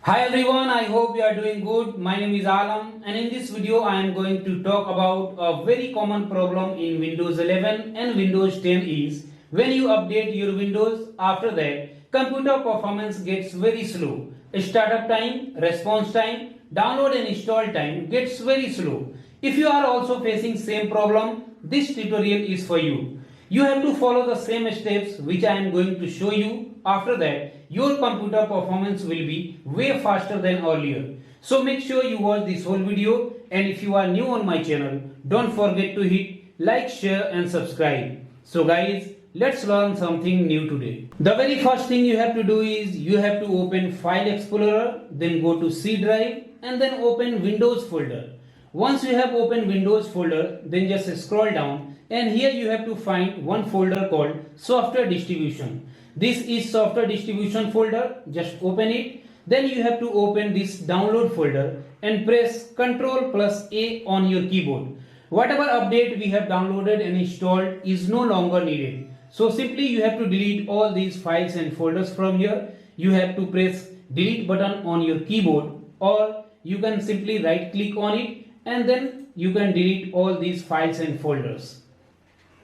Hi everyone, I hope you are doing good. My name is Alam and in this video I am going to talk about a very common problem in Windows 11 and Windows 10 is when you update your Windows, after that computer performance gets very slow. Startup time, response time, download and install time gets very slow. If you are also facing same problem, this tutorial is for you. You have to follow the same steps which I am going to show you. After that, your computer performance will be way faster than earlier. So make sure you watch this whole video, and if you are new on my channel, don't forget to hit like, share and subscribe. So guys, let's learn something new today. The very first thing you have to do is you have to open File Explorer, then go to C drive and then open Windows folder. Once you have opened Windows folder, then just scroll down and here you have to find one folder called software distribution. This is software distribution folder. Just open it. Then you have to open this download folder and press Ctrl plus A on your keyboard. Whatever update we have downloaded and installed is no longer needed. So simply you have to delete all these files and folders from here. You have to press delete button on your keyboard, or you can simply right click on it and then you can delete all these files and folders.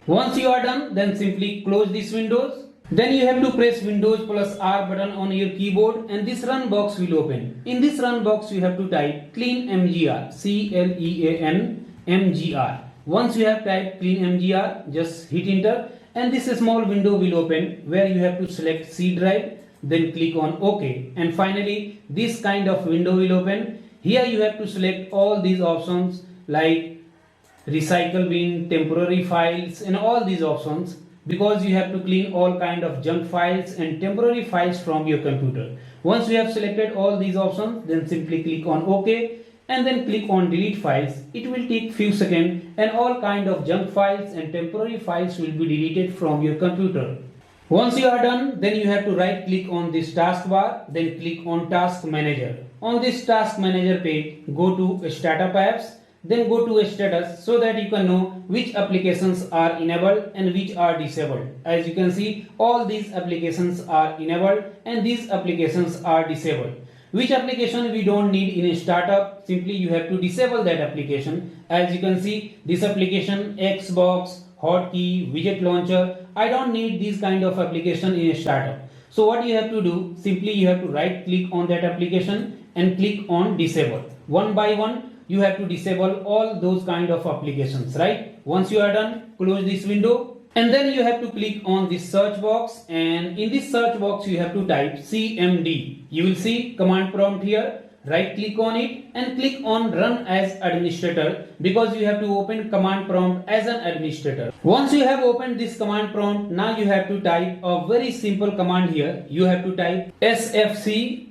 Once you are done, then simply close this Windows. Then you have to press Windows plus R button on your keyboard and this run box will open. In this run box you have to type clean mgr, clean mgr. Once you have typed clean mgr, just hit enter and this small window will open where you have to select C drive, then click on OK, and finally this kind of window will open. Here you have to select all these options like recycle bin, temporary files and all these options, because you have to clean all kind of junk files and temporary files from your computer. Once you have selected all these options, then simply click on OK and then click on delete files. It will take few seconds and all kind of junk files and temporary files will be deleted from your computer. Once you are done, then you have to right click on this taskbar, then click on task manager. On this task manager page, go to startup apps, then go to status so that you can know which applications are enabled and which are disabled. As you can see, all these applications are enabled and these applications are disabled. Which application we don't need in a startup, simply you have to disable that application. As you can see, this application, Xbox, hotkey, widget launcher, I don't need these kind of application in a startup. So what you have to do, simply you have to right click on that application and click on disable. One by one you have to disable all those kind of applications, right? Once you are done, close this window and then you have to click on this search box, and in this search box you have to type cmd. You will see command prompt here. Right click on it and click on run as administrator, because you have to open command prompt as an administrator. Once you have opened this command prompt, now you have to type a very simple command here. You have to type sfc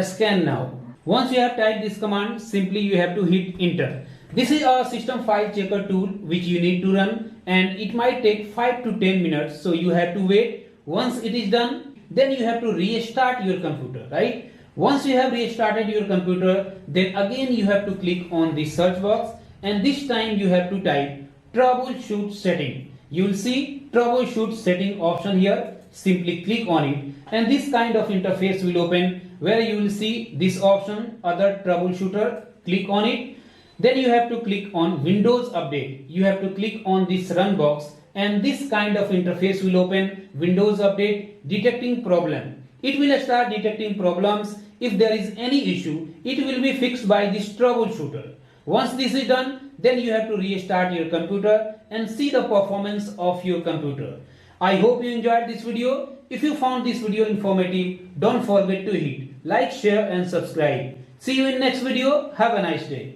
/ scan now. Once you have typed this command, simply you have to hit enter. This is a system file checker tool which you need to run and it might take 5 to 10 minutes. So you have to wait. Once it is done, then you have to restart your computer, right? Once you have restarted your computer, then again you have to click on the search box and this time you have to type troubleshoot setting. You will see troubleshoot setting option here. Simply click on it and this kind of interface will open where you will see this option, other troubleshooter. Click on it. Then you have to click on Windows Update. You have to click on this run box and this kind of interface will open, Windows Update detecting problem. It will start detecting problems. If there is any issue, it will be fixed by this troubleshooter. Once this is done, then you have to restart your computer and see the performance of your computer. I hope you enjoyed this video. If you found this video informative, don't forget to hit like, share and subscribe. See you in next video. Have a nice day.